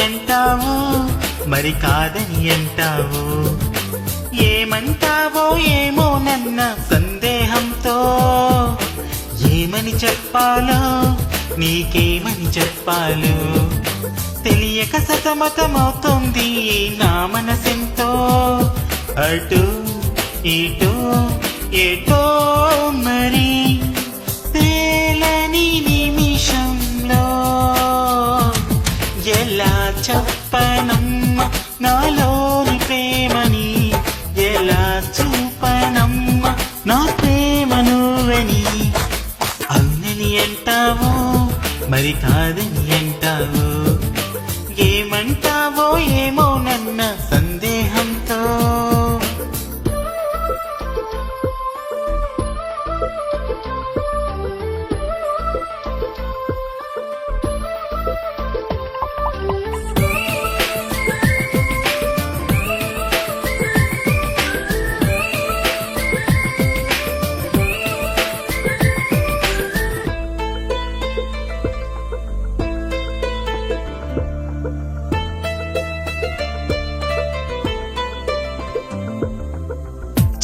అంటావు, మరి కాదని అంటావు. ఏమంటావో ఏమో నన్న సందేహంతో, ఏమని చెప్పాలో నీకేమని చెప్పాలో తెలియక సతమతమవుతుంది నా మనసెంతో. అటు ఇటు ఏటో మరి తేలని నిమిషంలో, ఎలా చెప్పనమ్మ నాలోని ప్రేమని, ఎలా చూపనమ్మ నా ప్రేమ నువ్వని. అవునని అంటావు, మరి కాదని అంటావు. ఏమంటావో ఏమో నన్న సందేహంతో.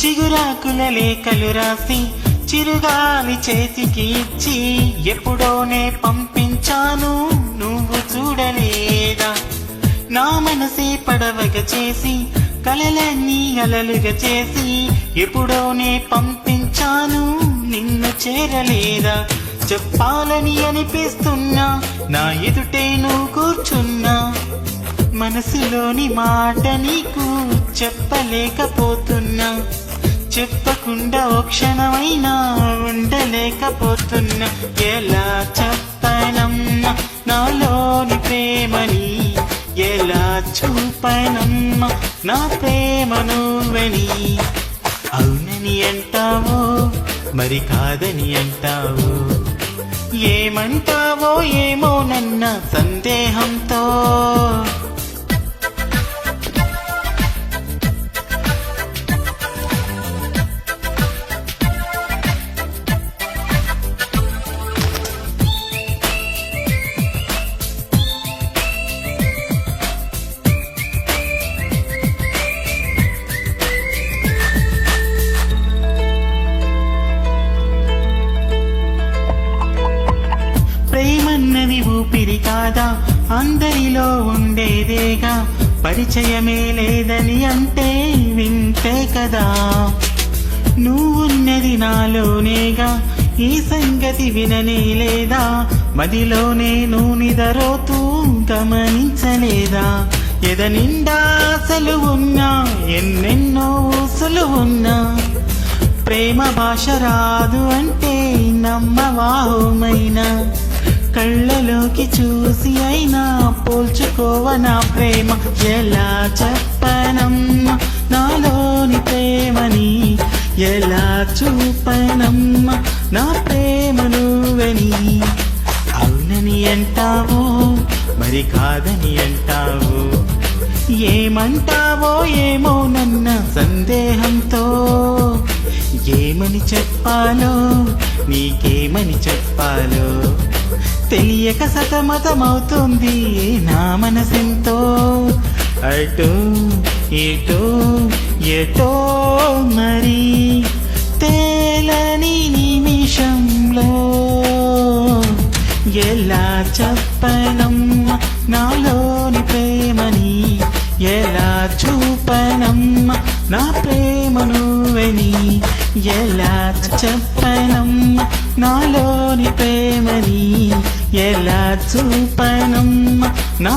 చిగురాకుల లేఖలు రాసి చిరుగాలి చేతికి ఇచ్చి ఎప్పుడోనే పంపించాను, నువ్వు చూడలేదా? నా మనసే పడవగా చేసి కలలన్నీ అలలుగా చేసి ఎప్పుడోనే పంపించాను, నిన్ను చేరలేదా? చెప్పాలని అనిపిస్తున్నా, నా ఎదుటే నువ్వు కూర్చున్నా, మనసులోని మాట నీకు చెప్పలేకపోతున్నా. చెప్పకుండా ఓ క్షణమైనా ఉండలేకపోతున్నా. ఎలా చెప్పనమ్మా నాలోని ప్రేమని, ఎలా చూపనమ్మా నా ప్రేమ నువ్వని. అవునని అంటావో, మరి కాదని అంటావు. ఏమంటావో ఏమో నన్న సందేహంతో. ప్రేమన్నది ఊపిరి కాదా, అందరిలో ఉండేదేగా, పరిచయమే లేదని అంటే వింటే కదా. నువ్వున్నది నాలోనేగా, ఈ సంగతి విననే లేదా, మదిలోనే నువ్వు నిదరోతూ గమనించలేదా? ఎద నిండా అసలు ఉన్నా, ఎన్నెన్నో ఊసులు ఉన్నా, ప్రేమ భాష రాదు అంటే నమ్మవాహుమైనా, కళ్ళలోకి చూసి అయినా పోల్చుకోవనా ప్రేమ. ఎలా చెప్పనమ్మా నాలోని ప్రేమని, ఎలా చూపనమ్మా నా ప్రేమ నువ్వని. అవునని అంటావు, మరి కాదని అంటావు. ఏమంటావో ఏమో నన్న సందేహంతో. ఏమని చెప్పాలో నీకేమని చెప్పాలో తెలియక సతమతమవుతుంది నా మనసెంతో. అటు ఇటు ఎటో మరి తేలని నిమిషంలో, ఎలా చెప్పనమ్మా నాలోని ప్రేమని, ఎలా చూపనమ్మా నా ప్రేమ నువ్వని. ఎలా చెప్పనమ్మా నాలోని ప్రేమని, ఎలా చూపనమ్మా నా